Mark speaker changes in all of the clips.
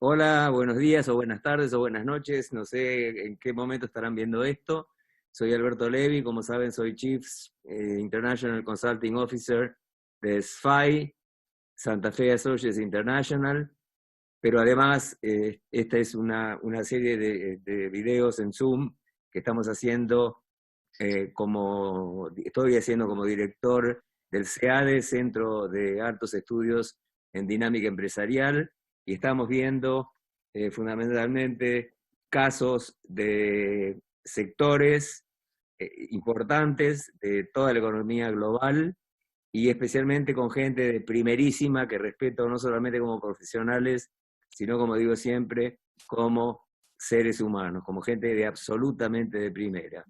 Speaker 1: Hola, buenos días o buenas tardes o buenas noches. No sé en qué momento estarán viendo esto. Soy Alberto Levi, como saben, soy Chief International Consulting Officer de SFI, Santa Fe Associates International, pero además esta es una serie de videos en Zoom que estamos haciendo estoy haciendo como director del CEADE, Centro de Altos Estudios en Dinámica Empresarial, y estamos viendo fundamentalmente casos de sectores importantes de toda la economía global, y especialmente con gente de primerísima que respeto no solamente como profesionales, sino, como digo siempre, como seres humanos, como gente de absolutamente de primera.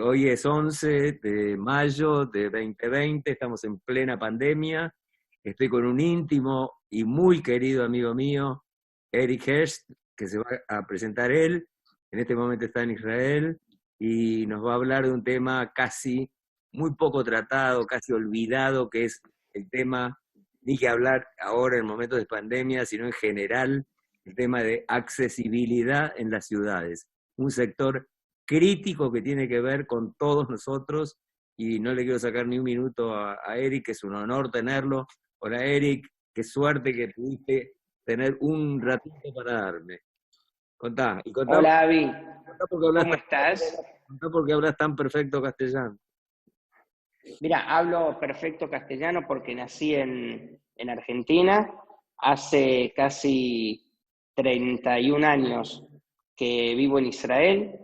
Speaker 1: Hoy es 11 de mayo de 2020, estamos en plena pandemia. Estoy con un íntimo y muy querido amigo mío, Eric Herst, que se va a presentar él. En este momento está en Israel y nos va a hablar de un tema casi muy poco tratado, casi olvidado, que es el tema, ni que hablar ahora en momentos de pandemia, sino en general, el tema de accesibilidad en las ciudades. Un sector crítico que tiene que ver con todos nosotros, y no le quiero sacar ni un minuto a Eric, que es un honor tenerlo. Hola Eric, qué suerte que pudiste tener un ratito para darme. Contá, y
Speaker 2: Hola Avi,
Speaker 1: contá porque hablas
Speaker 2: ¿cómo
Speaker 1: tan,
Speaker 2: estás?
Speaker 1: contá porque hablas tan perfecto castellano.
Speaker 2: Mira, hablo perfecto castellano porque nací en Argentina, hace casi 31 años que vivo en Israel,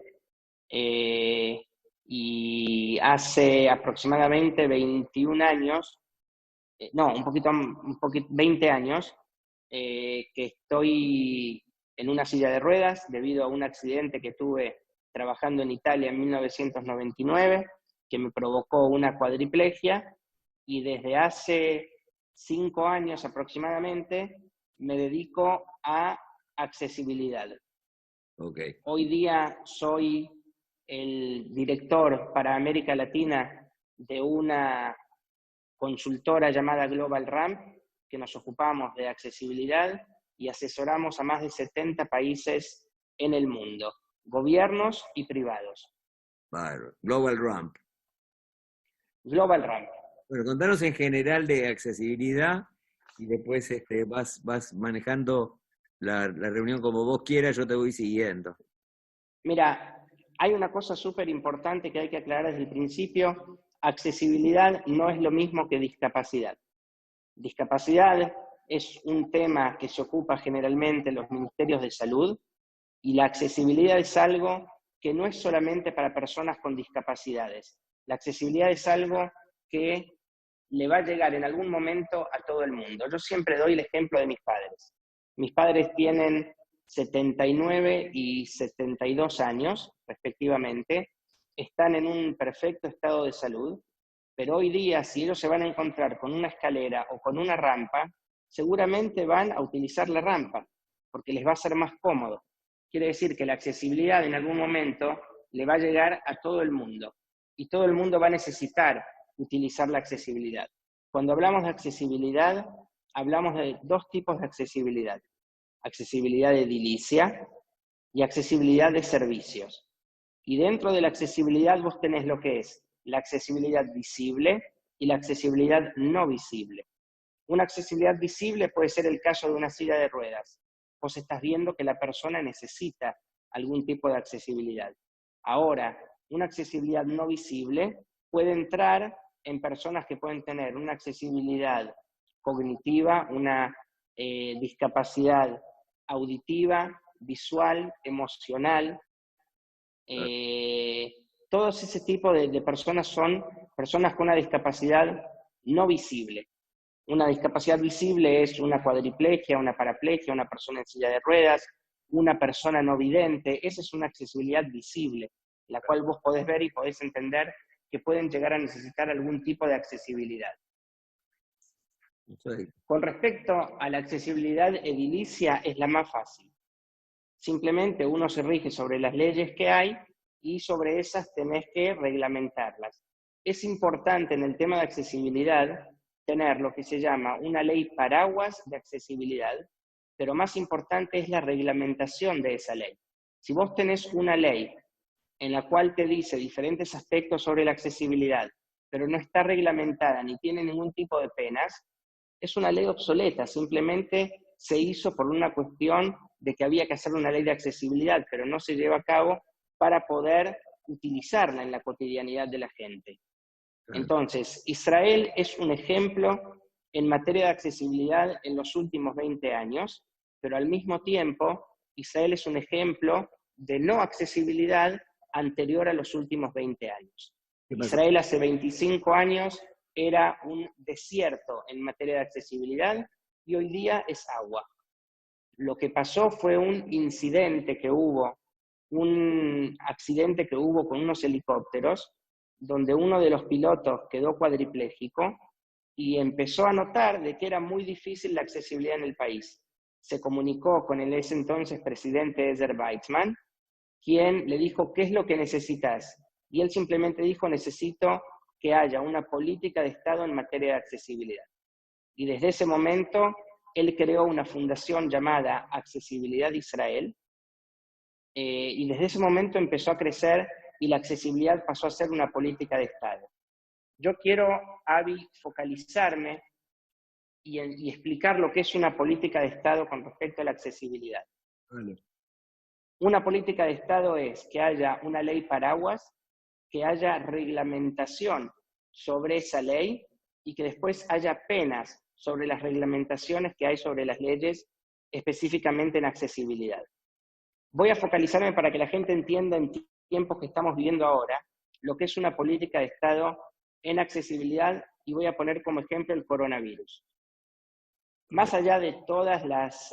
Speaker 2: eh, y hace aproximadamente 21 años, no, un poquito, 20 años, que estoy en una silla de ruedas debido a un accidente que tuve trabajando en Italia en 1999, que me provocó una cuadriplegia, y desde hace 5 años aproximadamente me dedico a accesibilidad.
Speaker 1: Ok.
Speaker 2: Hoy día soy el director para América Latina de una consultora llamada Global Ramp, que nos ocupamos de accesibilidad y asesoramos a más de 70 países en el mundo, gobiernos y privados.
Speaker 1: Global Ramp.
Speaker 2: Global Ramp.
Speaker 1: Bueno, contanos en general de accesibilidad, y después vas manejando la reunión como vos quieras, yo te voy siguiendo.
Speaker 2: Mira, hay una cosa súper importante que hay que aclarar desde el principio. Accesibilidad no es lo mismo que discapacidad. Discapacidad es un tema que se ocupa generalmente en los ministerios de salud, y la accesibilidad es algo que no es solamente para personas con discapacidades. La accesibilidad es algo que le va a llegar en algún momento a todo el mundo. Yo siempre doy el ejemplo de mis padres. Mis padres tienen 79 y 72 años, respectivamente, están en un perfecto estado de salud, pero hoy día, si ellos se van a encontrar con una escalera o con una rampa, seguramente van a utilizar la rampa, porque les va a ser más cómodo. Quiere decir que la accesibilidad en algún momento le va a llegar a todo el mundo, y todo el mundo va a necesitar utilizar la accesibilidad. Cuando hablamos de accesibilidad, hablamos de dos tipos de accesibilidad: accesibilidad edilicia y accesibilidad de servicios. Y dentro de la accesibilidad vos tenés lo que es la accesibilidad visible y la accesibilidad no visible. Una accesibilidad visible puede ser el caso de una silla de ruedas. Vos estás viendo que la persona necesita algún tipo de accesibilidad. Ahora, una accesibilidad no visible puede entrar en personas que pueden tener una accesibilidad cognitiva, una discapacidad auditiva, visual, emocional. Eh, Todos ese tipo de personas son personas con una discapacidad no visible. Una discapacidad visible es una cuadriplegia, una paraplegia, una persona en silla de ruedas, una persona no vidente. Esa es una accesibilidad visible, la cual vos podés ver y podés entender que pueden llegar a necesitar algún tipo de accesibilidad.
Speaker 1: Sí.
Speaker 2: Con respecto a la accesibilidad edilicia, es la más fácil. Simplemente uno se rige sobre las leyes que hay y sobre esas tenés que reglamentarlas. Es importante en el tema de accesibilidad tener lo que se llama una ley paraguas de accesibilidad, pero más importante es la reglamentación de esa ley. Si vos tenés una ley en la cual te dice diferentes aspectos sobre la accesibilidad, pero no está reglamentada ni tiene ningún tipo de penas, es una ley obsoleta, simplemente se hizo por una cuestión de que había que hacer una ley de accesibilidad, pero no se lleva a cabo para poder utilizarla en la cotidianidad de la gente. Entonces, Israel es un ejemplo en materia de accesibilidad en los últimos 20 años, pero al mismo tiempo, Israel es un ejemplo de no accesibilidad anterior a los últimos 20 años. Israel hace 25 años era un desierto en materia de accesibilidad y hoy día es agua. Lo que pasó fue un accidente que hubo con unos helicópteros, donde uno de los pilotos quedó cuadripléjico y empezó a notar de que era muy difícil la accesibilidad en el país. Se comunicó con el ese entonces presidente Ezer Weizmann, quien le dijo, ¿qué es lo que necesitas? Y él simplemente dijo, necesito que haya una política de Estado en materia de accesibilidad. Y desde ese momento, él creó una fundación llamada Accesibilidad Israel, y desde ese momento empezó a crecer y la accesibilidad pasó a ser una política de Estado. Yo quiero, Avi, focalizarme y explicar lo que es una política de Estado con respecto a la accesibilidad.
Speaker 1: Vale.
Speaker 2: Una política de Estado es que haya una ley paraguas, que haya reglamentación sobre esa ley y que después haya penas sobre las reglamentaciones que hay sobre las leyes, específicamente en accesibilidad. Voy a focalizarme para que la gente entienda en tiempos que estamos viviendo ahora lo que es una política de Estado en accesibilidad y voy a poner como ejemplo el coronavirus. Más allá de todas las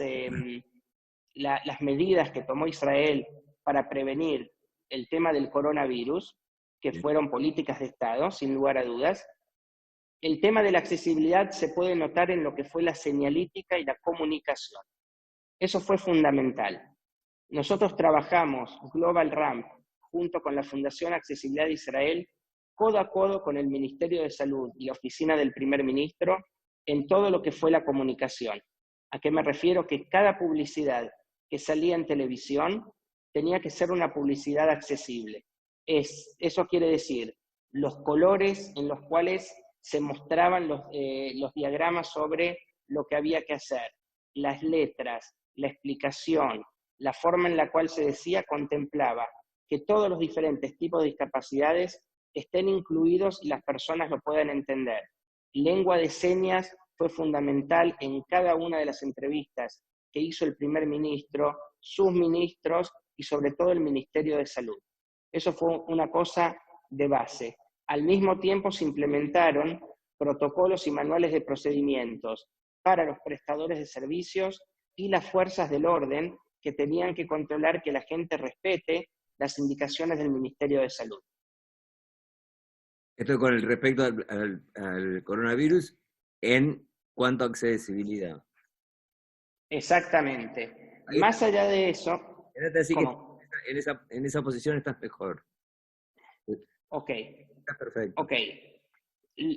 Speaker 2: medidas que tomó Israel para prevenir el tema del coronavirus, que fueron políticas de Estado, sin lugar a dudas, el tema de la accesibilidad se puede notar en lo que fue la señalítica y la comunicación. Eso fue fundamental. Nosotros trabajamos Global Ramp junto con la Fundación Accesibilidad de Israel, codo a codo con el Ministerio de Salud y la Oficina del Primer Ministro en todo lo que fue la comunicación. ¿A qué me refiero? Que cada publicidad que salía en televisión tenía que ser una publicidad accesible. Eso quiere decir los colores en los cuales se mostraban los diagramas sobre lo que había que hacer, las letras, la explicación, la forma en la cual se decía contemplaba que todos los diferentes tipos de discapacidades estén incluidos y las personas lo puedan entender. Lengua de señas fue fundamental en cada una de las entrevistas que hizo el primer ministro, sus ministros y sobre todo el Ministerio de Salud. Eso fue una cosa de base. Al mismo tiempo se implementaron protocolos y manuales de procedimientos para los prestadores de servicios y las fuerzas del orden que tenían que controlar que la gente respete las indicaciones del Ministerio de Salud.
Speaker 1: Esto con respecto al coronavirus en cuanto a accesibilidad.
Speaker 2: Exactamente. Más allá de eso...
Speaker 1: Así que en esa posición estás mejor.
Speaker 2: Ok.
Speaker 1: Estás perfecto.
Speaker 2: Ok.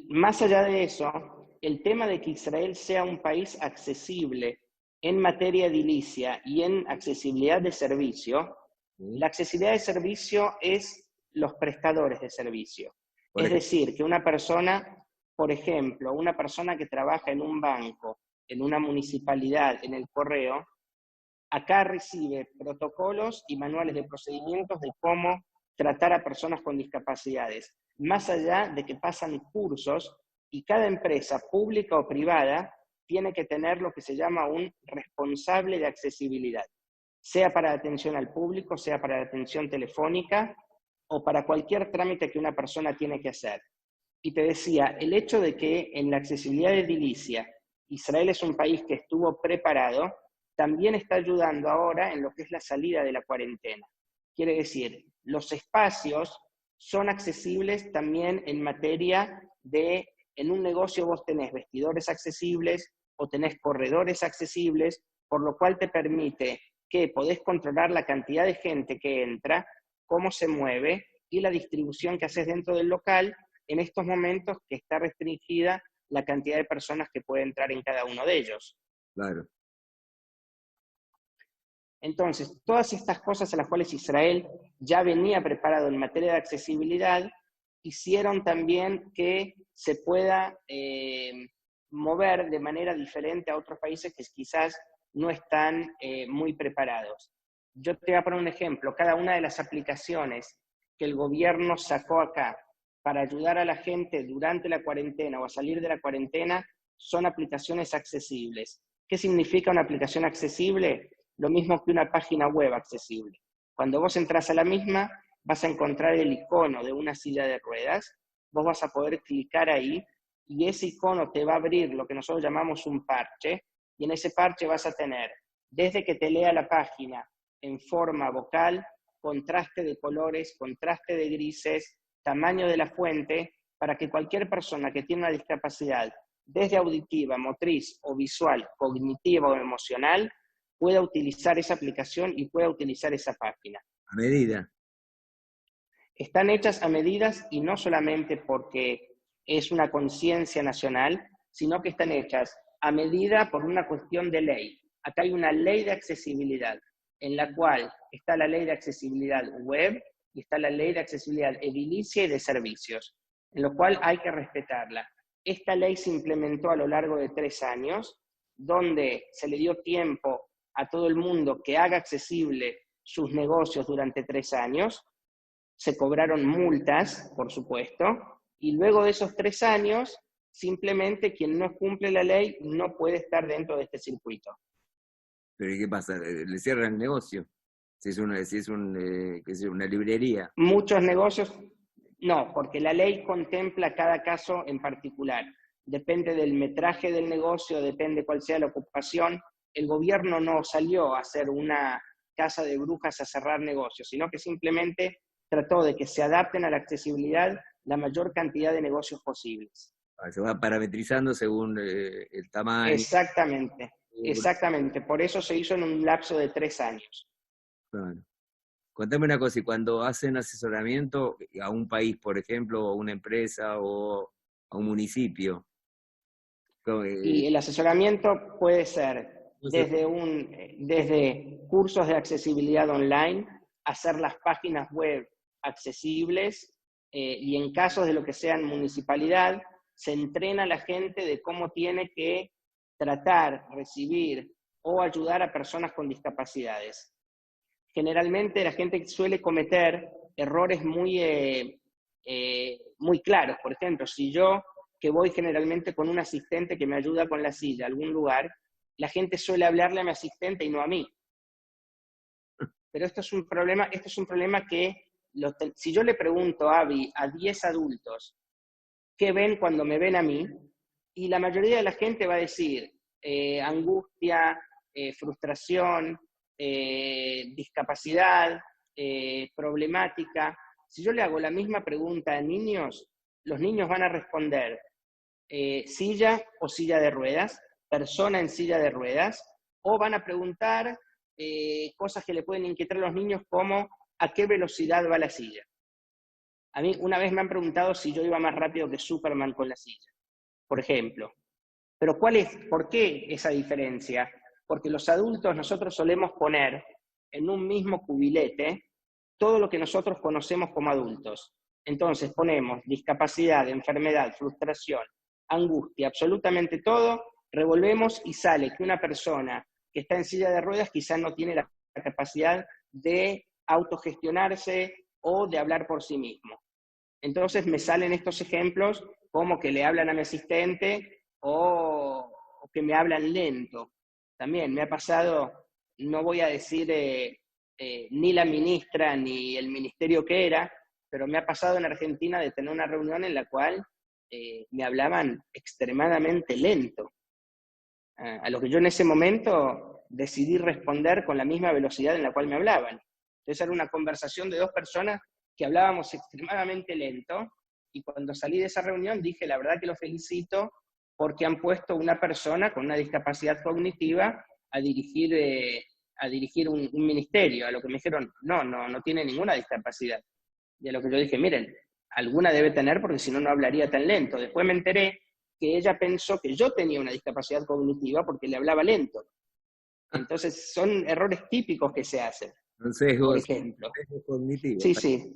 Speaker 2: Más allá de eso, el tema de que Israel sea un país accesible en materia edilicia y en accesibilidad de servicio, la accesibilidad de servicio es los prestadores de servicio. Es decir, que una persona, por ejemplo, una persona que trabaja en un banco, en una municipalidad, en el correo, acá recibe protocolos y manuales de procedimientos de cómo tratar a personas con discapacidades, más allá de que pasan cursos y cada empresa pública o privada tiene que tener lo que se llama un responsable de accesibilidad, sea para atención al público, sea para atención telefónica o para cualquier trámite que una persona tiene que hacer. Y te decía, el hecho de que en la accesibilidad edilicia Israel es un país que estuvo preparado, también está ayudando ahora en lo que es la salida de la cuarentena. Quiere decir, los espacios son accesibles también en materia de, en un negocio vos tenés vestidores accesibles o tenés corredores accesibles, por lo cual te permite que podés controlar la cantidad de gente que entra, cómo se mueve y la distribución que haces dentro del local en estos momentos que está restringida la cantidad de personas que puede entrar en cada uno de ellos.
Speaker 1: Claro.
Speaker 2: Entonces, todas estas cosas a las cuales Israel ya venía preparado en materia de accesibilidad, hicieron también que se pueda mover de manera diferente a otros países que quizás no están muy preparados. Yo te voy a poner un ejemplo. Cada una de las aplicaciones que el gobierno sacó acá para ayudar a la gente durante la cuarentena o a salir de la cuarentena son aplicaciones accesibles. ¿Qué significa una aplicación accesible? Lo mismo que una página web accesible. Cuando vos entras a la misma, vas a encontrar el icono de una silla de ruedas, vos vas a poder clicar ahí y ese icono te va a abrir lo que nosotros llamamos un parche, y en ese parche vas a tener, desde que te lea la página en forma vocal, contraste de colores, contraste de grises, tamaño de la fuente, para que cualquier persona que tiene una discapacidad, desde auditiva, motriz o visual, cognitiva o emocional, pueda utilizar esa aplicación y pueda utilizar esa página.
Speaker 1: A medida.
Speaker 2: Están hechas a medidas y no solamente porque es una conciencia nacional, sino que están hechas a medida por una cuestión de ley. Acá hay una ley de accesibilidad, en la cual está la ley de accesibilidad web y está la ley de accesibilidad edilicia y de servicios, en lo cual hay que respetarla. Esta ley se implementó a lo largo de 3 años, donde se le dio tiempo a todo el mundo que haga accesible sus negocios durante 3 años, se cobraron multas, por supuesto, y luego de esos 3 años, simplemente quien no cumple la ley no puede estar dentro de este circuito.
Speaker 1: ¿Pero qué pasa? ¿Le cierran el negocio? Si es una librería.
Speaker 2: Muchos negocios, no, porque la ley contempla cada caso en particular. Depende del metraje del negocio, depende cuál sea la ocupación. El gobierno no salió a hacer una casa de brujas a cerrar negocios, sino que simplemente trató de que se adapten a la accesibilidad la mayor cantidad de negocios posibles.
Speaker 1: Se va parametrizando según el tamaño.
Speaker 2: Exactamente, exactamente. Por eso se hizo en un lapso de 3 años.
Speaker 1: Bueno. Contame una cosa, y cuando hacen asesoramiento a un país, por ejemplo, o a una empresa o a un municipio.
Speaker 2: Y el asesoramiento puede ser desde cursos de accesibilidad online, hacer las páginas web accesibles, y en casos de lo que sea en municipalidad, se entrena a la gente de cómo tiene que tratar, recibir o ayudar a personas con discapacidades. Generalmente la gente suele cometer errores muy claros. Por ejemplo, si yo, que voy generalmente con un asistente que me ayuda con la silla a algún lugar, la gente suele hablarle a mi asistente y no a mí. Pero esto es un problema que, si yo le pregunto a 10 adultos qué ven cuando me ven a mí, y la mayoría de la gente va a decir angustia, frustración, discapacidad, problemática. Si yo le hago la misma pregunta a niños, los niños van a responder silla o silla de ruedas, persona en silla de ruedas, o van a preguntar cosas que le pueden inquietar a los niños como ¿a qué velocidad va la silla? A mí una vez me han preguntado si yo iba más rápido que Superman con la silla, por ejemplo. Pero ¿por qué esa diferencia? Porque los adultos nosotros solemos poner en un mismo cubilete todo lo que nosotros conocemos como adultos. Entonces ponemos discapacidad, enfermedad, frustración, angustia, absolutamente todo, revolvemos y sale que una persona que está en silla de ruedas quizás no tiene la capacidad de autogestionarse o de hablar por sí mismo. Entonces me salen estos ejemplos como que le hablan a mi asistente o que me hablan lento. También me ha pasado, no voy a decir ni la ministra ni el ministerio que era, pero me ha pasado en Argentina de tener una reunión en la cual me hablaban extremadamente lento. A lo que yo en ese momento decidí responder con la misma velocidad en la cual me hablaban. Entonces era una conversación de 2 personas que hablábamos extremadamente lento, y cuando salí de esa reunión dije, la verdad que lo felicito porque han puesto una persona con una discapacidad cognitiva a dirigir un ministerio. A lo que me dijeron, no tiene ninguna discapacidad. Y a lo que yo dije, miren, alguna debe tener porque si no, no hablaría tan lento. Después me enteré que ella pensó que yo tenía una discapacidad cognitiva porque le hablaba lento. Entonces son errores típicos que se hacen,
Speaker 1: Un
Speaker 2: por
Speaker 1: sesgo,
Speaker 2: ejemplo.
Speaker 1: sesgo cognitivo.
Speaker 2: Sí, sí.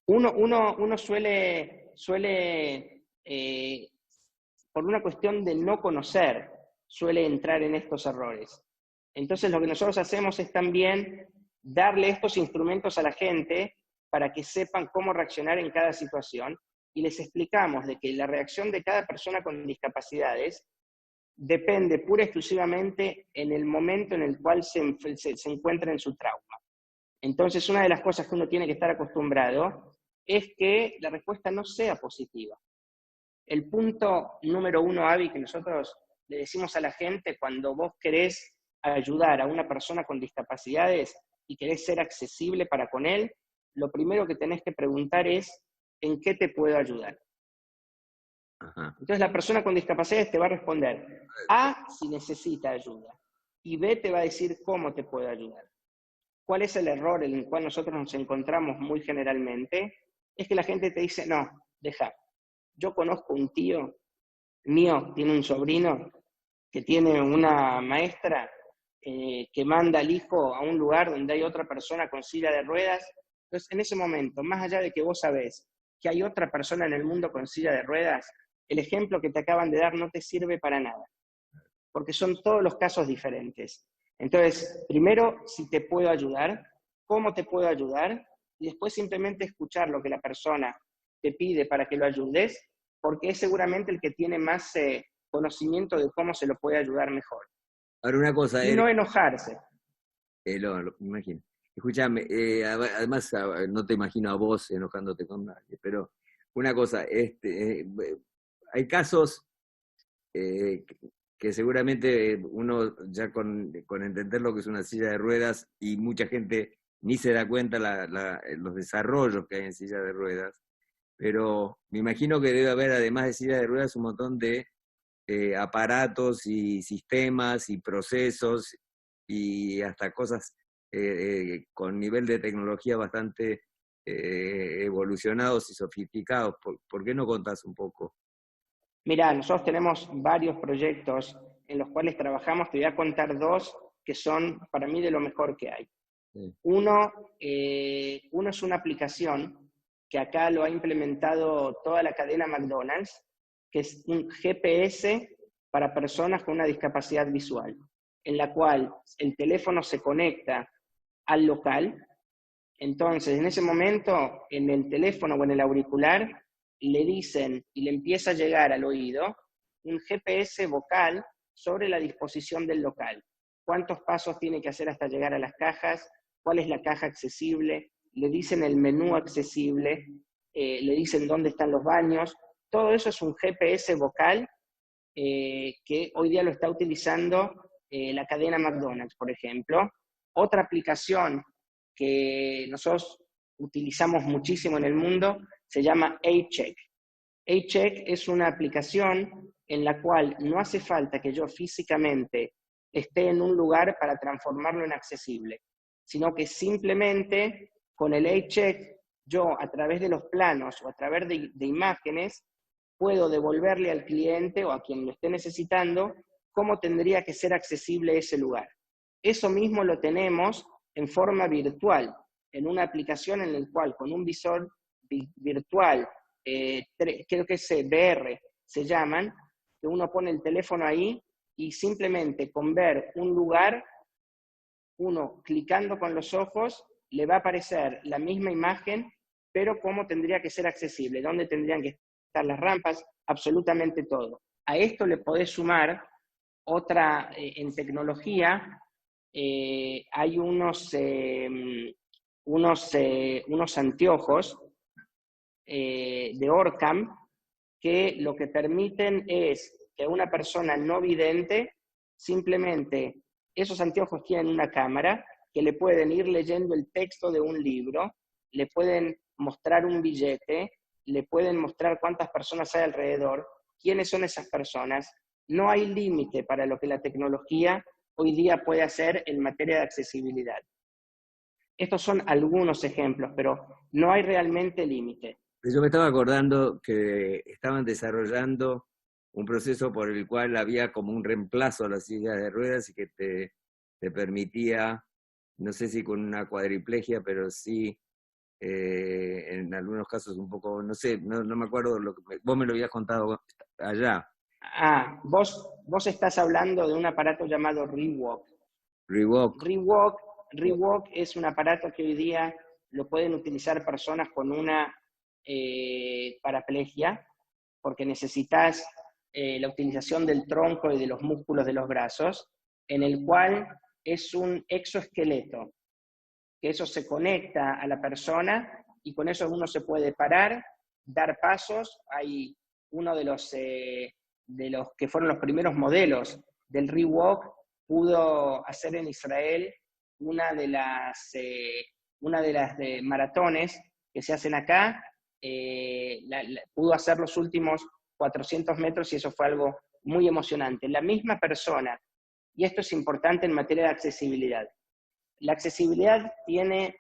Speaker 2: Uno suele por una cuestión de no conocer, suele entrar en estos errores. Entonces lo que nosotros hacemos es también darle estos instrumentos a la gente para que sepan cómo reaccionar en cada situación y les explicamos de que la reacción de cada persona con discapacidades depende pura y exclusivamente en el momento en el cual se encuentra en su trauma. Entonces, una de las cosas que uno tiene que estar acostumbrado es que la respuesta no sea positiva. El punto número uno, Avi, que nosotros le decimos a la gente cuando vos querés ayudar a una persona con discapacidades y querés ser accesible para con él, lo primero que tenés que preguntar es, ¿en qué te puedo ayudar?
Speaker 1: Ajá.
Speaker 2: Entonces la persona con discapacidades te va a responder A, si necesita ayuda, y B te va a decir cómo te puedo ayudar. ¿Cuál es el error en el cual nosotros nos encontramos muy generalmente? Es que la gente te dice, no, deja, yo conozco un tío mío, tiene un sobrino que tiene una maestra que manda al hijo a un lugar donde hay otra persona con silla de ruedas. Entonces, en ese momento, más allá de que vos sabés que hay otra persona en el mundo con silla de ruedas, el ejemplo que te acaban de dar no te sirve para nada, porque son todos los casos diferentes. Entonces, primero, si te puedo ayudar, cómo te puedo ayudar, y después simplemente escuchar lo que la persona te pide para que lo ayudes, porque es seguramente el que tiene más conocimiento de cómo se lo puede ayudar mejor.
Speaker 1: Ahora una cosa,
Speaker 2: Y no enojarse.
Speaker 1: me imagino. Escúchame, además no te imagino a vos enojándote con nadie, pero una cosa, hay casos eh, que seguramente uno ya con entender lo que es una silla de ruedas y mucha gente ni se da cuenta los desarrollos que hay en silla de ruedas, pero me imagino que debe haber además de silla de ruedas un montón de aparatos y sistemas y procesos y hasta cosas con nivel de tecnología bastante evolucionados y sofisticados. ¿Por qué no contás un poco?
Speaker 2: Mira, nosotros tenemos varios proyectos en los cuales trabajamos. Te voy a contar dos que son para mí de lo mejor que hay.
Speaker 1: Sí.
Speaker 2: Uno es una aplicación que acá lo ha implementado toda la cadena McDonald's, que es un GPS para personas con una discapacidad visual, en la cual el teléfono se conecta al local. Entonces, en ese momento, en el teléfono o en el auricular, le dicen y le empieza a llegar al oído un GPS vocal sobre la disposición del local. ¿Cuántos pasos tiene que hacer hasta llegar a las cajas? ¿Cuál es la caja accesible? Le dicen el menú accesible, le dicen dónde están los baños. Todo eso es un GPS vocal que hoy día lo está utilizando la cadena McDonald's, por ejemplo. Otra aplicación que nosotros utilizamos muchísimo en el mundo se llama A-Check. A-Check es una aplicación en la cual no hace falta que yo físicamente esté en un lugar para transformarlo en accesible, sino que simplemente con el A-Check yo a través de los planos o a través de imágenes puedo devolverle al cliente o a quien lo esté necesitando cómo tendría que ser accesible ese lugar. Eso mismo lo tenemos en forma virtual, en una aplicación en la cual con un visor virtual, creo que es VR, se llaman, que uno pone el teléfono ahí y simplemente con ver un lugar, uno clicando con los ojos, le va a aparecer la misma imagen, pero cómo tendría que ser accesible, dónde tendrían que estar las rampas, absolutamente todo. A esto le podés sumar otra, en tecnología, hay unos anteojos de Orcam que lo que permiten es que una persona no vidente simplemente, esos anteojos tienen una cámara que le pueden ir leyendo el texto de un libro, le pueden mostrar un billete, le pueden mostrar cuántas personas hay alrededor, quiénes son esas personas. No hay límite para lo que la tecnología hoy día puede hacer en materia de accesibilidad. Estos son algunos ejemplos, pero no hay realmente límite.
Speaker 1: Yo me estaba acordando que estaban desarrollando un proceso por el cual había como un reemplazo a las sillas de ruedas y que te permitía, no sé si con una cuadriplegia, pero sí en algunos casos un poco, no sé, no me acuerdo, vos me lo habías contado allá.
Speaker 2: Vos estás hablando de un aparato llamado ReWalk.
Speaker 1: Reebok.
Speaker 2: ReWalk es un aparato que hoy día lo pueden utilizar personas con una paraplegia, porque necesitas la utilización del tronco y de los músculos de los brazos, en el cual es un exoesqueleto, que eso se conecta a la persona y con eso uno se puede parar, dar pasos. Hay uno de los que fueron los primeros modelos del ReWalk, pudo hacer en Israel una de las maratones que se hacen acá, pudo hacer los últimos 400 metros y eso fue algo muy emocionante. La misma persona, y esto es importante en materia de accesibilidad, la accesibilidad tiene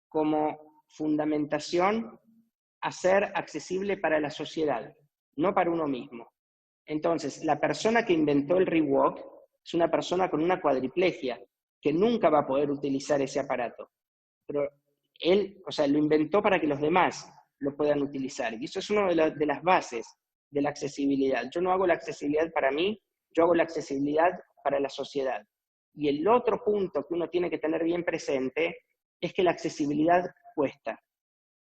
Speaker 2: como fundamentación hacer accesible para la sociedad, no para uno mismo. Entonces, la persona que inventó el ReWalk es una persona con una cuadriplegia, que nunca va a poder utilizar ese aparato. Pero él, o sea, lo inventó para que los demás lo puedan utilizar. Y eso es una de las bases de la accesibilidad. Yo no hago la accesibilidad para mí, yo hago la accesibilidad para la sociedad. Y el otro punto que uno tiene que tener bien presente es que la accesibilidad cuesta,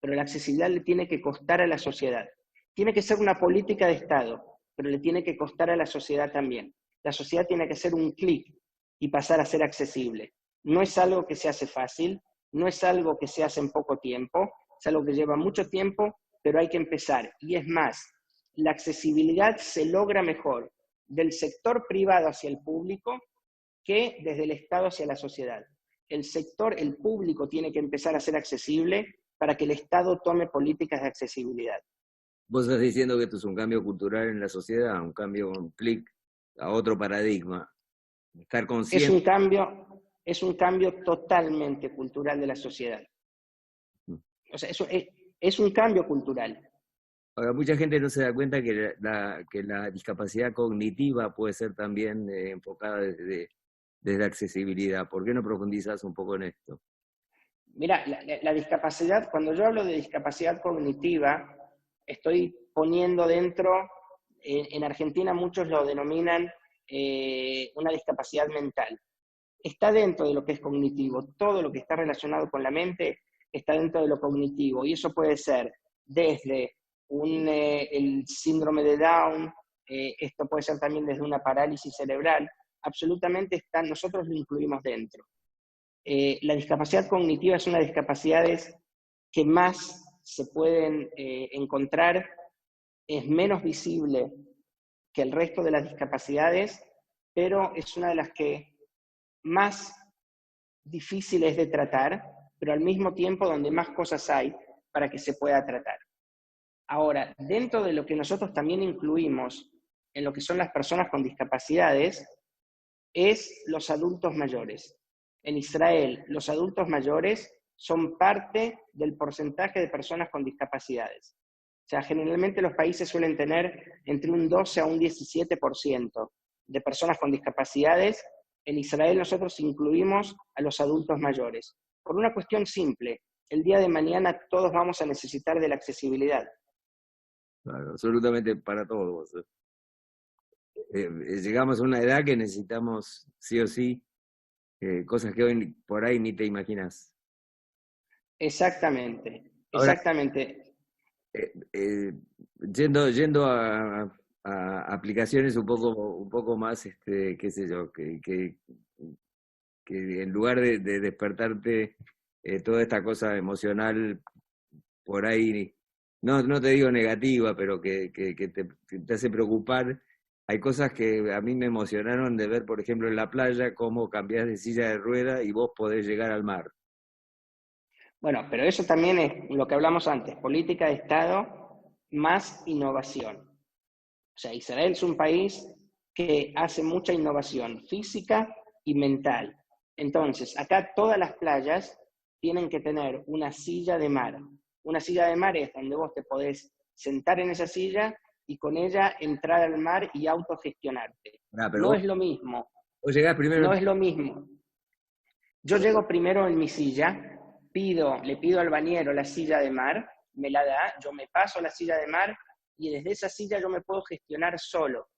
Speaker 2: pero la accesibilidad le tiene que costar a la sociedad. Tiene que ser una política de Estado, pero le tiene que costar a la sociedad también. La sociedad tiene que hacer un clic y pasar a ser accesible. No es algo que se hace fácil, no es algo que se hace en poco tiempo, es algo que lleva mucho tiempo, pero hay que empezar. Y es más, la accesibilidad se logra mejor del sector privado hacia el público que desde el Estado hacia la sociedad. El público tiene que empezar a ser accesible para que el Estado tome políticas de accesibilidad.
Speaker 1: Vos estás diciendo que esto es un cambio cultural en la sociedad, un cambio, un clic a otro paradigma. Estar consciente.
Speaker 2: Es un cambio totalmente cultural de la sociedad. O sea, eso es un cambio cultural.
Speaker 1: Ahora, mucha gente no se da cuenta que la discapacidad cognitiva puede ser también enfocada desde accesibilidad. ¿Por qué no profundizas un poco en esto?
Speaker 2: Mira, la discapacidad, cuando yo hablo de discapacidad cognitiva, estoy poniendo dentro, en Argentina muchos lo denominan una discapacidad mental. Está dentro de lo que es cognitivo, todo lo que está relacionado con la mente está dentro de lo cognitivo, y eso puede ser desde el síndrome de Down, esto puede ser también desde una parálisis cerebral, absolutamente nosotros lo incluimos dentro. La discapacidad cognitiva es una de las discapacidades que más se pueden encontrar, es menos visible que el resto de las discapacidades, pero es una de las que más difícil es de tratar, pero al mismo tiempo donde más cosas hay para que se pueda tratar. Ahora, dentro de lo que nosotros también incluimos en lo que son las personas con discapacidades, es los adultos mayores. En Israel, los adultos mayores son parte del porcentaje de personas con discapacidades. O sea, generalmente los países suelen tener entre un 12 a un 17% de personas con discapacidades. En Israel nosotros incluimos a los adultos mayores. Por una cuestión simple, el día de mañana todos vamos a necesitar de la accesibilidad.
Speaker 1: Claro, absolutamente para todos. Llegamos a una edad que necesitamos sí o sí cosas que hoy por ahí ni te imaginas.
Speaker 2: Exactamente,
Speaker 1: Ahora,
Speaker 2: exactamente.
Speaker 1: Yendo a aplicaciones un poco más, qué sé yo, que en lugar de despertarte toda esta cosa emocional por ahí, no te digo negativa, pero que te hace preocupar. Hay cosas que a mí me emocionaron de ver, por ejemplo, en la playa, cómo cambiás de silla de rueda y vos podés llegar al mar.
Speaker 2: Bueno, pero eso también es lo que hablamos antes, política de Estado más innovación. O sea, Israel es un país que hace mucha innovación física y mental. Entonces, acá todas las playas tienen que tener una silla de mar. Una silla de mar es donde vos te podés sentar en esa silla y con ella entrar al mar y autogestionarte.
Speaker 1: Pero
Speaker 2: No es lo mismo
Speaker 1: O llegás primero.
Speaker 2: No es lo mismo. Yo llego primero en mi silla, le pido al bañero la silla de mar, me la da, yo me paso la silla de mar y desde esa silla yo me puedo gestionar solo.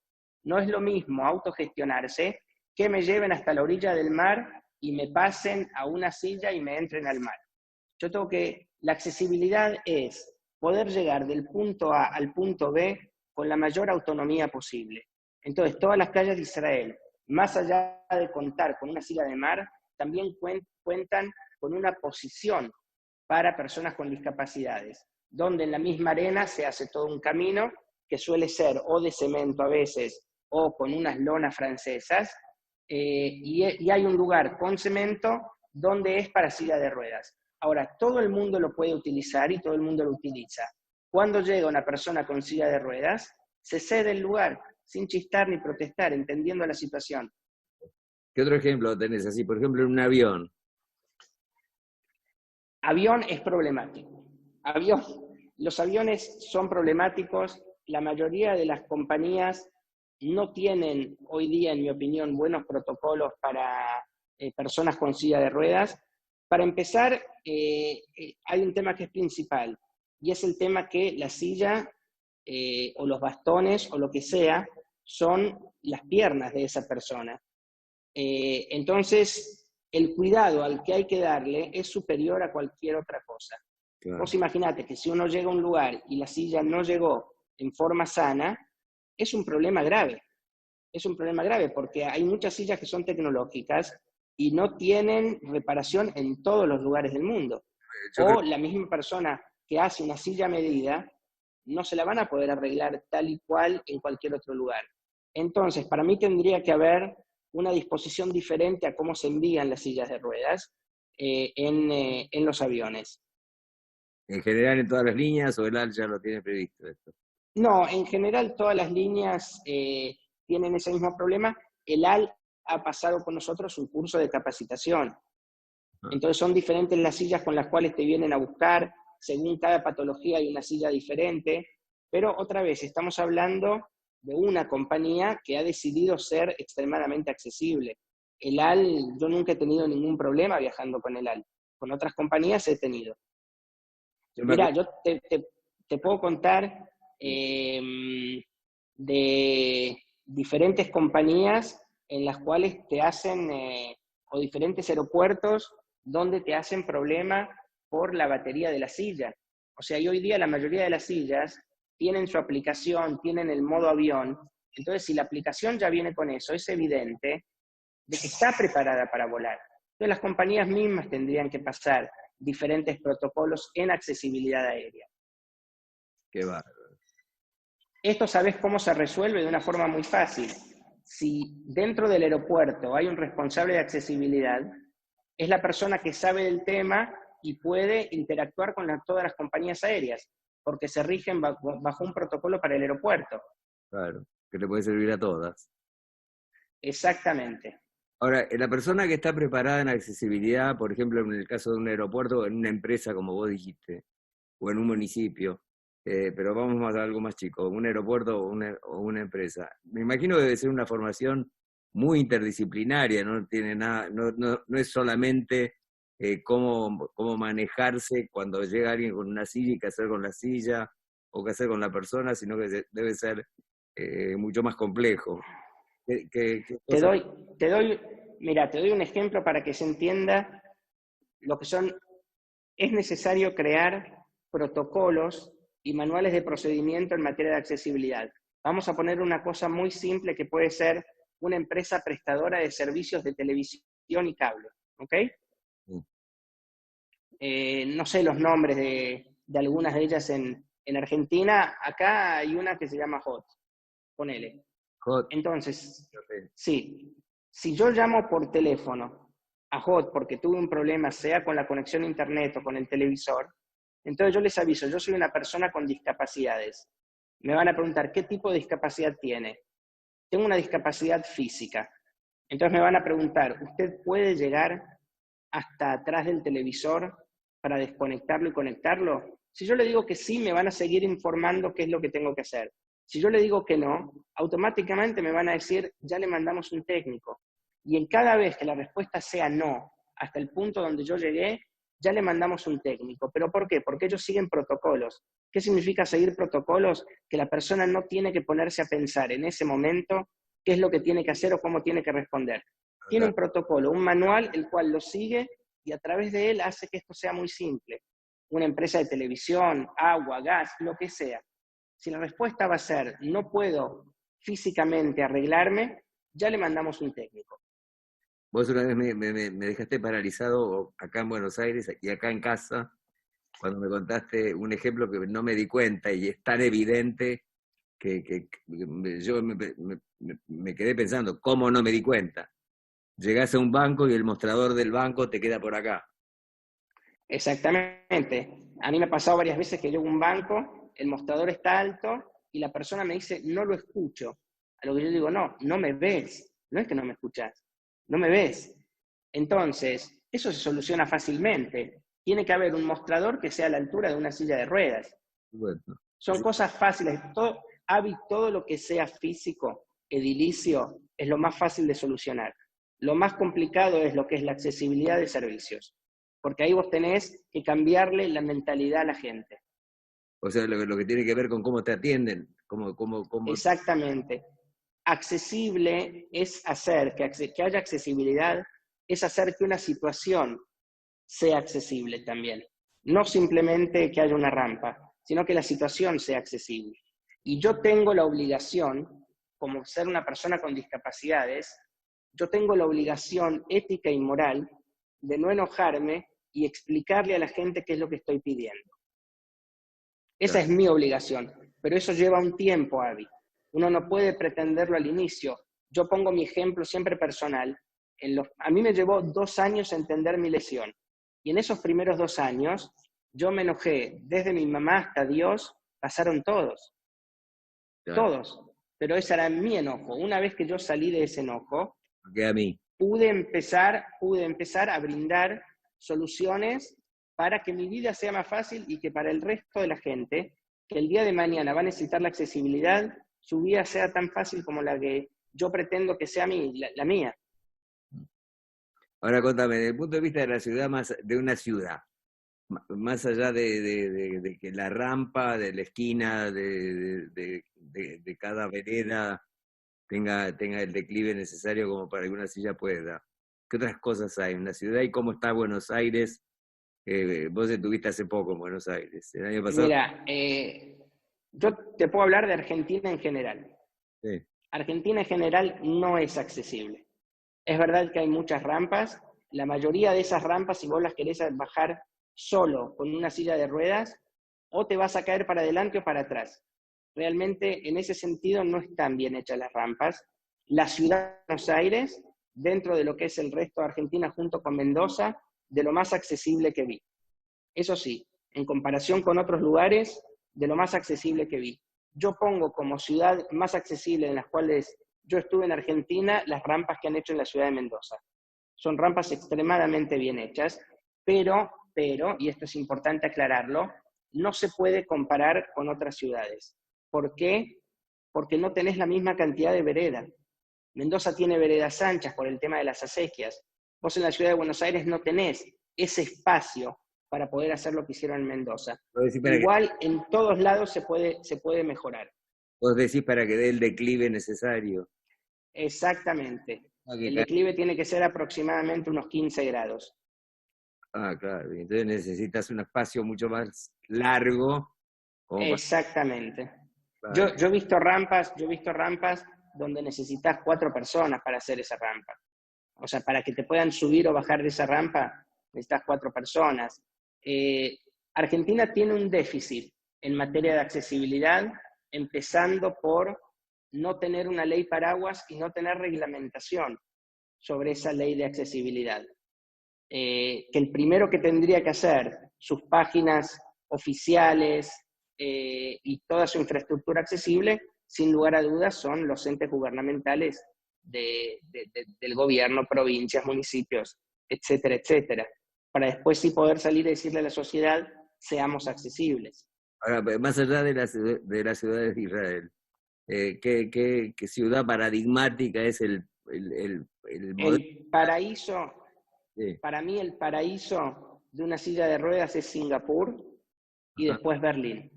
Speaker 2: No es lo mismo autogestionarse que me lleven hasta la orilla del mar y me pasen a una silla y me entren al mar. La accesibilidad es poder llegar del punto A al punto B con la mayor autonomía posible. Entonces, todas las playas de Israel, más allá de contar con una silla de mar, también cuentan con una posición para personas con discapacidades, donde en la misma arena se hace todo un camino que suele ser o de cemento a veces o con unas lonas francesas, y hay un lugar con cemento donde es para silla de ruedas. Ahora, todo el mundo lo puede utilizar y todo el mundo lo utiliza. Cuando llega una persona con silla de ruedas, se cede el lugar, sin chistar ni protestar, entendiendo la situación.
Speaker 1: ¿Qué otro ejemplo tenés así? Por ejemplo, en un avión.
Speaker 2: Avión es problemático. Los aviones son problemáticos. La mayoría de las compañías no tienen hoy día, en mi opinión, buenos protocolos para personas con silla de ruedas. Para empezar, hay un tema que es principal, y es el tema que la silla o los bastones o lo que sea son las piernas de esa persona. Entonces, el cuidado al que hay que darle es superior a cualquier otra cosa. Claro. Vos imaginate que si uno llega a un lugar y la silla no llegó en forma sana, es un problema grave. Es un problema grave porque hay muchas sillas que son tecnológicas y no tienen reparación en todos los lugares del mundo. La misma persona que hace una silla a medida, no se la van a poder arreglar tal y cual en cualquier otro lugar. Entonces, para mí tendría que haber una disposición diferente a cómo se envían las sillas de ruedas en los aviones.
Speaker 1: ¿En general en todas las líneas o el AL ya lo tiene previsto esto?
Speaker 2: No, en general todas las líneas tienen ese mismo problema. El AL ha pasado con nosotros un curso de capacitación. Entonces son diferentes las sillas con las cuales te vienen a buscar. Según cada patología hay una silla diferente. Pero otra vez, estamos hablando de una compañía que ha decidido ser extremadamente accesible. El AL, yo nunca he tenido ningún problema viajando con el AL. Con otras compañías he tenido. Mira, yo te puedo contar de diferentes compañías en las cuales te hacen, o diferentes aeropuertos donde te hacen problema por la batería de la silla. O sea, y hoy día la mayoría de las sillas tienen su aplicación, tienen el modo avión. Entonces, si la aplicación ya viene con eso, es evidente de que está preparada para volar. Entonces, las compañías mismas tendrían que pasar diferentes protocolos en accesibilidad aérea.
Speaker 1: Qué bárbaro.
Speaker 2: Esto, ¿sabes cómo se resuelve? De una forma muy fácil. Si dentro del aeropuerto hay un responsable de accesibilidad, es la persona que sabe del tema y puede interactuar con todas las compañías aéreas, porque se rigen bajo un protocolo para el aeropuerto.
Speaker 1: Claro, que le puede servir a todas.
Speaker 2: Exactamente.
Speaker 1: Ahora, la persona que está preparada en accesibilidad, por ejemplo, en el caso de un aeropuerto, en una empresa, como vos dijiste, o en un municipio, pero vamos a algo más chico, un aeropuerto o una empresa. Me imagino que debe ser una formación muy interdisciplinaria, no tiene nada, no es solamente cómo manejarse cuando llega alguien con una silla y qué hacer con la silla o qué hacer con la persona, sino que debe ser mucho más complejo.
Speaker 2: Te doy un ejemplo para que se entienda lo que son. Es necesario crear protocolos y manuales de procedimiento en materia de accesibilidad. Vamos a poner una cosa muy simple que puede ser una empresa prestadora de servicios de televisión y cable, ¿ok? No sé los nombres de algunas de ellas en Argentina. Acá hay una que se llama HOT, ponele.
Speaker 1: HOT.
Speaker 2: Entonces, sí, si yo llamo por teléfono a HOT porque tuve un problema, sea con la conexión a internet o con el televisor, entonces yo les aviso, yo soy una persona con discapacidades. Me van a preguntar, ¿qué tipo de discapacidad tiene? Tengo una discapacidad física. Entonces me van a preguntar, ¿usted puede llegar hasta atrás del televisor para desconectarlo y conectarlo? Si yo le digo que sí, me van a seguir informando qué es lo que tengo que hacer. Si yo le digo que no, automáticamente me van a decir, ya le mandamos un técnico. Y en cada vez que la respuesta sea no, hasta el punto donde yo llegué, ya le mandamos un técnico. ¿Pero por qué? Porque ellos siguen protocolos. ¿Qué significa seguir protocolos? Que la persona no tiene que ponerse a pensar en ese momento qué es lo que tiene que hacer o cómo tiene que responder. Tiene un protocolo, un manual, el cual lo sigue y a través de él hace que esto sea muy simple. Una empresa de televisión, agua, gas, lo que sea. Si la respuesta va a ser no puedo físicamente arreglarme, ya le mandamos un técnico.
Speaker 1: Vos una vez me dejaste paralizado acá en Buenos Aires y acá en casa, cuando me contaste un ejemplo que no me di cuenta y es tan evidente que yo me quedé pensando, ¿cómo no me di cuenta? Llegás a un banco y el mostrador del banco te queda por acá.
Speaker 2: Exactamente. A mí me ha pasado varias veces que llego a un banco, el mostrador está alto y la persona me dice, no lo escucho. A lo que yo digo, no, no me ves. No es que no me escuchas, no me ves. Entonces, eso se soluciona fácilmente. Tiene que haber un mostrador que sea a la altura de una silla de ruedas.
Speaker 1: Bueno,
Speaker 2: Son cosas fáciles. Todo lo que sea físico, edilicio, es lo más fácil de solucionar. Lo más complicado es lo que es la accesibilidad de servicios, porque ahí vos tenés que cambiarle la mentalidad a la gente.
Speaker 1: o sea, lo que tiene que ver con cómo te atienden, cómo...
Speaker 2: Exactamente. Accesible es hacer que haya accesibilidad, es hacer que una situación sea accesible también. No simplemente que haya una rampa, sino que la situación sea accesible. Y yo tengo la obligación, como ser una persona con discapacidades, yo tengo la obligación ética y moral de no enojarme y explicarle a la gente qué es lo que estoy pidiendo. Esa es mi obligación, pero eso lleva un tiempo, Avi. Uno no puede pretenderlo al inicio. Yo pongo mi ejemplo siempre personal. A mí me llevó 2 años entender mi lesión. Y en esos primeros 2 años, yo me enojé. Desde mi mamá hasta Dios, pasaron todos.
Speaker 1: Claro.
Speaker 2: Todos. Pero ese era mi enojo. Una vez que yo salí de ese enojo,
Speaker 1: Que a mí.
Speaker 2: pude empezar a brindar soluciones para que mi vida sea más fácil y que para el resto de la gente, que el día de mañana va a necesitar la accesibilidad, su vida sea tan fácil como la que yo pretendo que sea la mía.
Speaker 1: Ahora contame, desde el punto de vista de la ciudad, de una ciudad, más allá de que la rampa, de la esquina, de cada vereda tenga el declive necesario como para que una silla pueda. ¿Qué otras cosas hay en la ciudad y cómo está Buenos Aires? Vos estuviste hace poco en Buenos Aires, el año pasado.
Speaker 2: Mira, yo te puedo hablar de Argentina en general.
Speaker 1: Sí.
Speaker 2: Argentina en general no es accesible. Es verdad que hay muchas rampas, la mayoría de esas rampas, si vos las querés bajar solo con una silla de ruedas, o te vas a caer para adelante o para atrás. Realmente, en ese sentido, no están bien hechas las rampas. La ciudad de Buenos Aires, dentro de lo que es el resto de Argentina, junto con Mendoza, de lo más accesible que vi. Eso sí, en comparación con otros lugares, de lo más accesible que vi. Yo pongo como ciudad más accesible en las cuales yo estuve en Argentina las rampas que han hecho en la ciudad de Mendoza. Son rampas extremadamente bien hechas, pero, y esto es importante aclararlo, no se puede comparar con otras ciudades. ¿Por qué? Porque no tenés la misma cantidad de vereda. Mendoza tiene veredas anchas por el tema de las acequias. Vos en la ciudad de Buenos Aires no tenés ese espacio para poder hacer lo que hicieron en Mendoza. Igual en todos lados se puede mejorar.
Speaker 1: Vos decís para que dé el declive necesario.
Speaker 2: Exactamente. El declive tiene que ser aproximadamente unos 15 grados.
Speaker 1: Ah, claro. Entonces necesitas un espacio mucho más largo.
Speaker 2: Exactamente.
Speaker 1: Claro.
Speaker 2: Yo he visto rampas donde necesitas 4 personas para hacer esa rampa. O sea, para que te puedan subir o bajar de esa rampa, necesitas 4 personas. Argentina tiene un déficit en materia de accesibilidad, empezando por no tener una ley paraguas y no tener reglamentación sobre esa ley de accesibilidad. Que el primero que tendría que hacer sus páginas oficiales y toda su infraestructura accesible, sin lugar a dudas, son los entes gubernamentales del gobierno, provincias, municipios, etcétera, etcétera, para después sí poder salir y decirle a la sociedad, seamos accesibles.
Speaker 1: Ahora, más allá de las ciudades de Israel, ¿qué ciudad paradigmática es el el modelo...
Speaker 2: El paraíso,
Speaker 1: Sí,
Speaker 2: para mí el paraíso de una silla de ruedas es Singapur y
Speaker 1: ajá.
Speaker 2: después Berlín.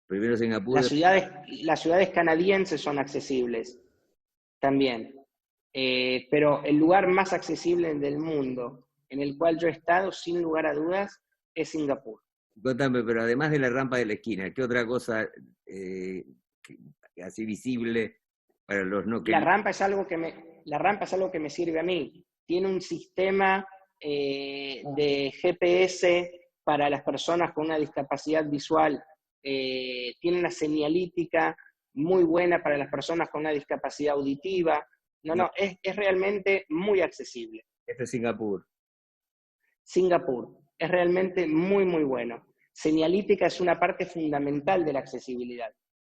Speaker 1: Primero Singapur,
Speaker 2: Las ciudades canadienses son accesibles también, pero el lugar más accesible del mundo en el cual yo he estado, sin lugar a dudas, es Singapur.
Speaker 1: contame, pero además de la rampa de la esquina, ¿qué otra cosa eh, así visible para los no que...
Speaker 2: La rampa es algo que me sirve a mí. Tiene un sistema de GPS para las personas con una discapacidad visual. Tiene una señalítica muy buena para las personas con una discapacidad auditiva.
Speaker 1: No,
Speaker 2: Es realmente muy accesible.
Speaker 1: este es Singapur.
Speaker 2: Singapur es realmente muy, muy bueno. Señalítica es una parte fundamental de la accesibilidad.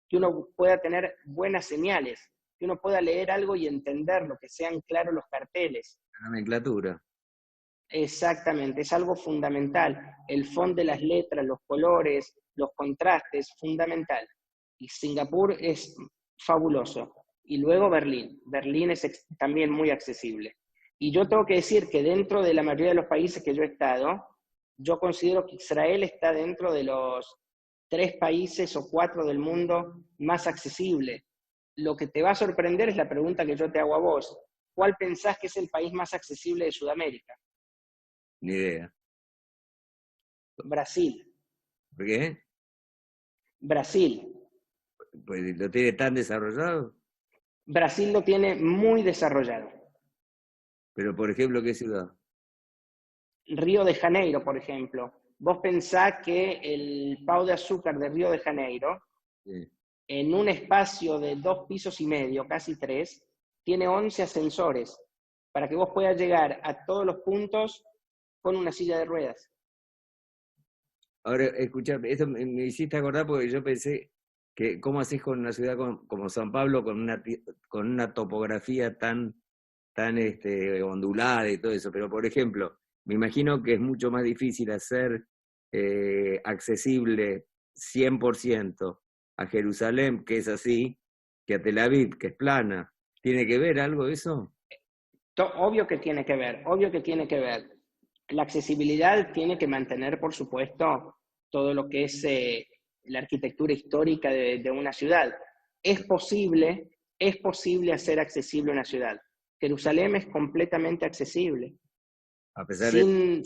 Speaker 2: Que uno pueda tener buenas señales, que uno pueda leer algo y entenderlo, que sean claros los carteles.
Speaker 1: La nomenclatura.
Speaker 2: Exactamente, es algo fundamental. El fondo de las letras, los colores, los contrastes, fundamental. Y Singapur es fabuloso. Y luego Berlín. Berlín es también muy accesible. Y yo tengo que decir que dentro de la mayoría de los países que yo he estado, yo considero que Israel está dentro de los 3 países o 4 del mundo más accesibles. Lo que te va a sorprender es la pregunta que yo te hago a vos. ¿Cuál pensás que es el país más accesible de Sudamérica?
Speaker 1: Ni idea.
Speaker 2: Brasil.
Speaker 1: ¿Por qué?
Speaker 2: Brasil.
Speaker 1: Pues lo tiene tan desarrollado.
Speaker 2: Brasil lo tiene muy desarrollado.
Speaker 1: Pero, por ejemplo, ¿qué ciudad?
Speaker 2: Río de Janeiro, por ejemplo. Vos pensás que el Pau de Azúcar de Río de Janeiro,
Speaker 1: Sí.
Speaker 2: en un espacio de 2,5 pisos, casi 3, tiene 11 ascensores para que vos puedas llegar a todos los puntos con una silla de ruedas.
Speaker 1: Ahora, escucha, esto me hiciste acordar porque yo pensé que cómo haces con una ciudad como San Pablo, con una topografía tan ondulada y todo eso. Pero, por ejemplo, me imagino que es mucho más difícil hacer accesible 100% a Jerusalén, que es así, que a Tel Aviv, que es plana. ¿Tiene que ver algo eso?
Speaker 2: Obvio que tiene que ver, obvio que tiene que ver. La accesibilidad tiene que mantener, por supuesto, todo lo que es la arquitectura histórica de una ciudad. Es posible hacer accesible una ciudad. Jerusalén es completamente accesible.
Speaker 1: A pesar de...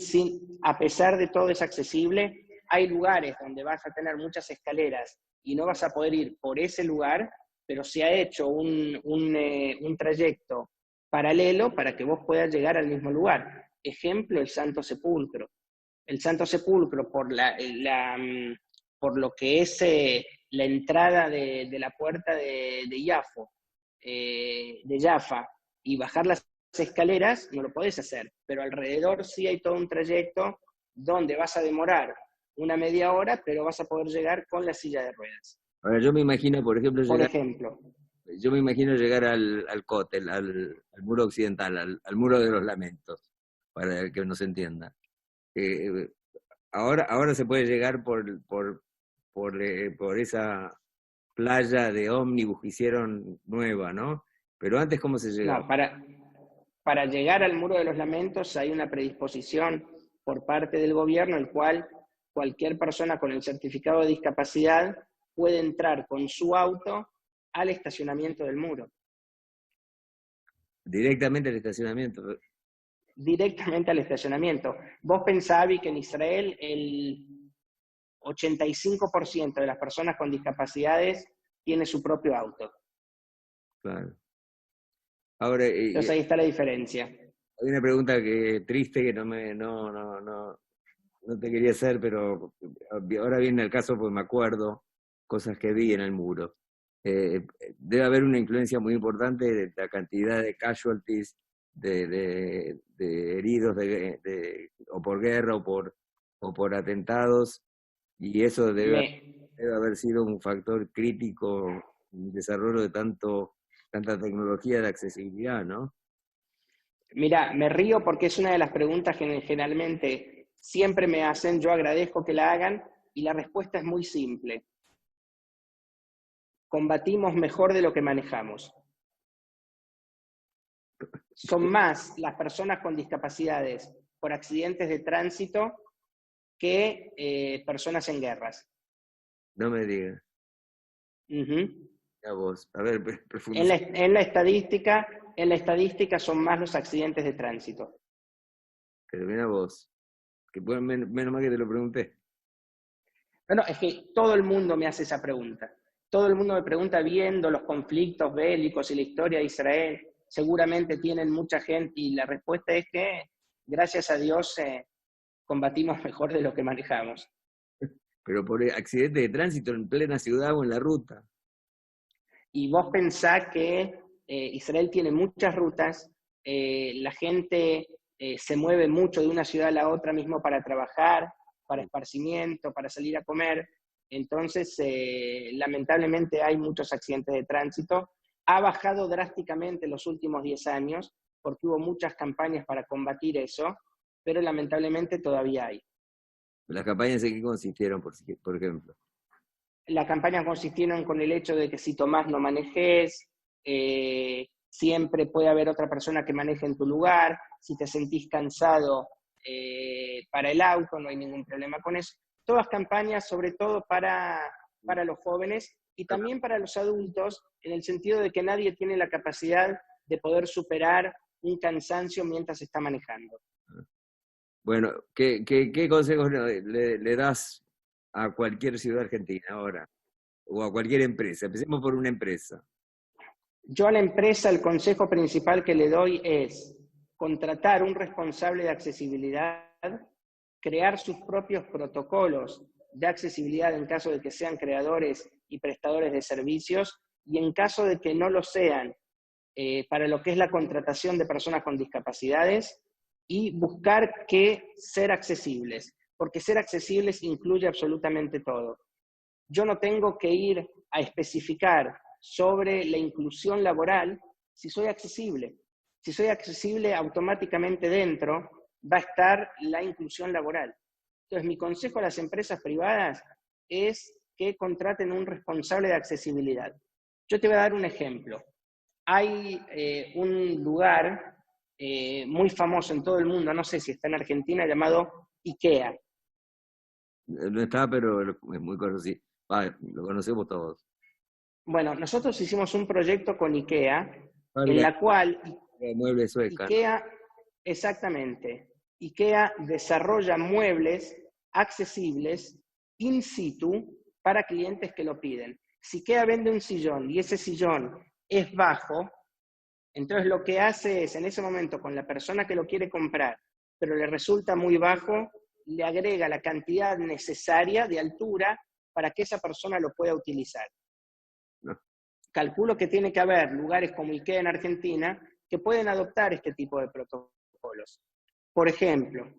Speaker 2: A pesar de todo es accesible. Hay lugares donde vas a tener muchas escaleras y no vas a poder ir por ese lugar, pero se ha hecho un trayecto paralelo para que vos puedas llegar al mismo lugar. Ejemplo, el Santo Sepulcro. El Santo Sepulcro, por lo que es la entrada de la puerta de Jafo, de Jaffa, y bajar las escaleras, no lo podés hacer, pero alrededor sí hay todo un trayecto donde vas a demorar una media hora, pero vas a poder llegar con la silla de ruedas.
Speaker 1: Ahora, yo me imagino, por ejemplo,
Speaker 2: Por ejemplo.
Speaker 1: yo me imagino llegar al Cótel, al muro occidental, al muro de los lamentos, para que nos entienda. Eh, ahora se puede llegar por esa playa de ómnibus que hicieron nueva, ¿no? Pero antes, ¿cómo se llegaba?
Speaker 2: No, para llegar al Muro de los Lamentos hay una predisposición por parte del gobierno, el cual cualquier persona con el certificado de discapacidad puede entrar con su auto al estacionamiento del muro.
Speaker 1: Directamente al estacionamiento.
Speaker 2: Directamente al estacionamiento. Vos pensás, Avi, que en Israel el 85% de las personas con discapacidades tiene su propio auto.
Speaker 1: Claro. Ahora,
Speaker 2: Entonces ahí está la diferencia.
Speaker 1: hay una pregunta triste que no te quería hacer, pero ahora viene el caso porque me acuerdo cosas que vi en el muro. Debe haber una influencia muy importante de la cantidad de casualties, de heridos o por guerra o por atentados, y eso debe haber sido un factor crítico en el desarrollo de tanta tecnología de accesibilidad, ¿no?
Speaker 2: Mira, me río porque es una de las preguntas que generalmente siempre me hacen, yo agradezco que la hagan, y la respuesta es muy simple. Combatimos mejor de lo que manejamos. son más las personas con discapacidades por accidentes de tránsito que personas en guerras.
Speaker 1: No me digas.
Speaker 2: Uh-huh.
Speaker 1: A vos. A ver,
Speaker 2: En
Speaker 1: profundiza.
Speaker 2: la estadística son más los accidentes de tránsito.
Speaker 1: Pero mira vos. Que menos mal que te lo pregunté.
Speaker 2: No, es que todo el mundo me hace esa pregunta. Todo el mundo me pregunta viendo los conflictos bélicos y la historia de Israel. Seguramente tienen mucha gente y la respuesta es que, gracias a Dios, combatimos mejor de lo que manejamos.
Speaker 1: Pero por accidente de tránsito en plena ciudad o en la ruta.
Speaker 2: Y vos pensás que Israel tiene muchas rutas, la gente se mueve mucho de una ciudad a la otra mismo para trabajar, para esparcimiento, para salir a comer. Entonces, lamentablemente hay muchos accidentes de tránsito. Ha bajado drásticamente en los últimos 10 años, porque hubo muchas campañas para combatir eso, pero lamentablemente todavía hay.
Speaker 1: ¿Las campañas en qué consistieron, por ejemplo?
Speaker 2: Las campañas consistieron con el hecho de que si tomás no manejes, siempre puede haber otra persona que maneje en tu lugar, si te sentís cansado para el auto, no hay ningún problema con eso. Todas campañas, sobre todo para los jóvenes y también para los adultos, en el sentido de que nadie tiene la capacidad de poder superar un cansancio mientras está manejando.
Speaker 1: Bueno, ¿qué consejos le das a cualquier ciudad argentina ahora? O a cualquier empresa. Empecemos por una empresa.
Speaker 2: Yo a la empresa el consejo principal que le doy es contratar un responsable de accesibilidad, crear sus propios protocolos de accesibilidad en caso de que sean creadores y prestadores de servicios, y en caso de que no lo sean, para lo que es la contratación de personas con discapacidades, y buscar que ser accesibles, porque ser accesibles incluye absolutamente todo. Yo no tengo que ir a especificar sobre la inclusión laboral si soy accesible. Si soy accesible, automáticamente dentro va a estar la inclusión laboral. Entonces, mi consejo a las empresas privadas es que contraten un responsable de accesibilidad. Yo te voy a dar un ejemplo. Hay un lugar muy famoso en todo el mundo, no sé si está en Argentina, llamado IKEA.
Speaker 1: No está, pero es muy conocido. Lo conocemos todos.
Speaker 2: Bueno, nosotros hicimos un proyecto con IKEA, en la cual
Speaker 1: muebles sueca.
Speaker 2: IKEA, exactamente, IKEA desarrolla muebles accesibles in situ para clientes que lo piden. Si IKEA vende un sillón y ese sillón es bajo, entonces lo que hace es, en ese momento, con la persona que lo quiere comprar, pero le resulta muy bajo, le agrega la cantidad necesaria de altura para que esa persona lo pueda utilizar.
Speaker 1: No.
Speaker 2: Calculo que tiene que haber lugares como IKEA en Argentina que pueden adoptar este tipo de protocolos. Por ejemplo.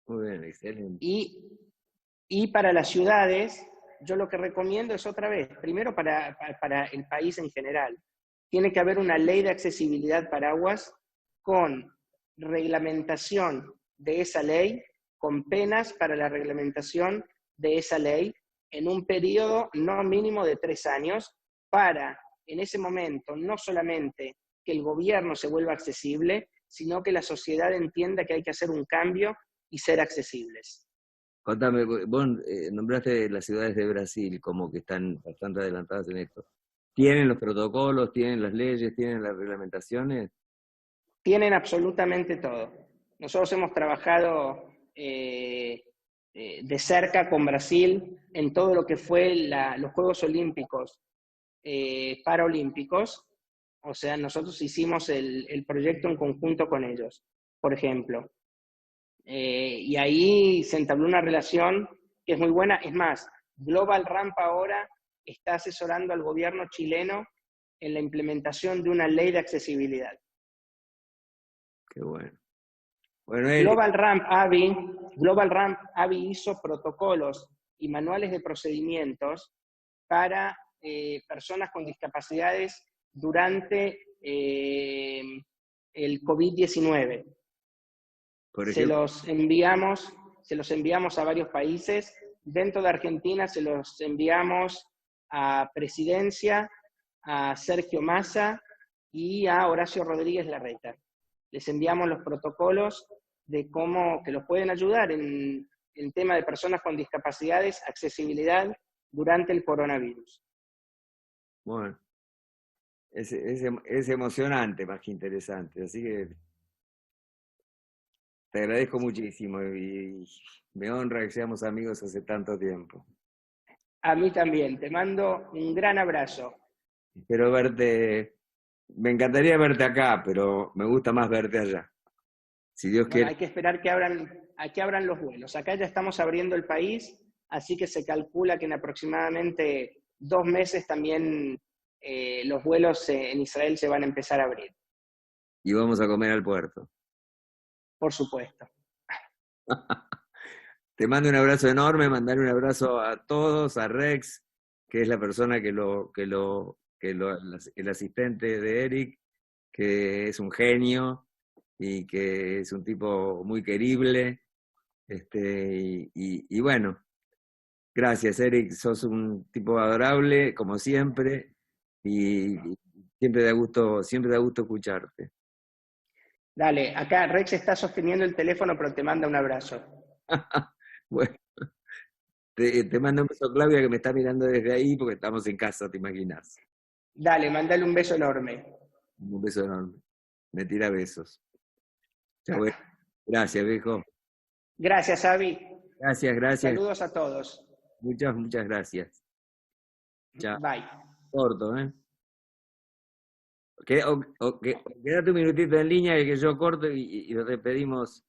Speaker 1: Muy bien, excelente.
Speaker 2: Y para las ciudades, yo lo que recomiendo es otra vez, primero para el país en general, tiene que haber una ley de accesibilidad paraguas con reglamentación de esa ley, con penas para la reglamentación de esa ley, en un periodo no mínimo de 3 años, para, en ese momento, no solamente que el gobierno se vuelva accesible, sino que la sociedad entienda que hay que hacer un cambio y ser accesibles.
Speaker 1: Contame, vos nombraste las ciudades de Brasil como que están bastante adelantadas en esto. ¿Tienen los protocolos, tienen las leyes, tienen las reglamentaciones?
Speaker 2: Tienen absolutamente todo. Nosotros hemos trabajado de cerca con Brasil en todo lo que fue los Juegos Olímpicos, Paralímpicos. O sea, nosotros hicimos el proyecto en conjunto con ellos, por ejemplo. Y ahí se entabló una relación que es muy buena. Es más, Global Ramp ahora está asesorando al gobierno chileno en la implementación de una ley de accesibilidad.
Speaker 1: Qué bueno. Bueno,
Speaker 2: Global Ramp AVI hizo protocolos y manuales de procedimientos para personas con discapacidades durante el COVID-19. Se los enviamos a varios países. Dentro de Argentina se los enviamos a Presidencia, a Sergio Massa y a Horacio Rodríguez Larreta. Les enviamos los protocolos de cómo, que los pueden ayudar en el tema de personas con discapacidades, accesibilidad durante el coronavirus.
Speaker 1: Bueno, es emocionante más que interesante, así que te agradezco muchísimo y me honra que seamos amigos hace tanto tiempo.
Speaker 2: A mí también, te mando un gran abrazo.
Speaker 1: Espero verte, me encantaría verte acá, pero me gusta más verte allá. Si Dios
Speaker 2: Bueno,
Speaker 1: quiere.
Speaker 2: hay que esperar que abran los vuelos. Acá ya estamos abriendo el país, así que se calcula que en aproximadamente 2 meses también los vuelos en Israel se van a empezar a abrir.
Speaker 1: Y vamos a comer al puerto.
Speaker 2: Por supuesto.
Speaker 1: Te mando un abrazo enorme, mandar un abrazo a todos, a Rex, que es la persona el asistente de Eric, que es un genio y que es un tipo muy querible. Y bueno, gracias Eric, sos un tipo adorable, como siempre, y siempre da gusto escucharte.
Speaker 2: Dale, acá Rex está sosteniendo el teléfono, pero te manda un abrazo.
Speaker 1: Bueno, te mando un beso, Claudia, que me está mirando desde ahí, porque estamos en casa, te imaginas.
Speaker 2: Dale, mandale un beso enorme.
Speaker 1: Un beso enorme. Me tira besos. Chau, gracias, viejo.
Speaker 2: Gracias, Avi.
Speaker 1: Gracias.
Speaker 2: Saludos a todos.
Speaker 1: Muchas gracias. Chao.
Speaker 2: Bye.
Speaker 1: Corto, ¿eh? Quédate un minutito en línea que yo corto y nos despedimos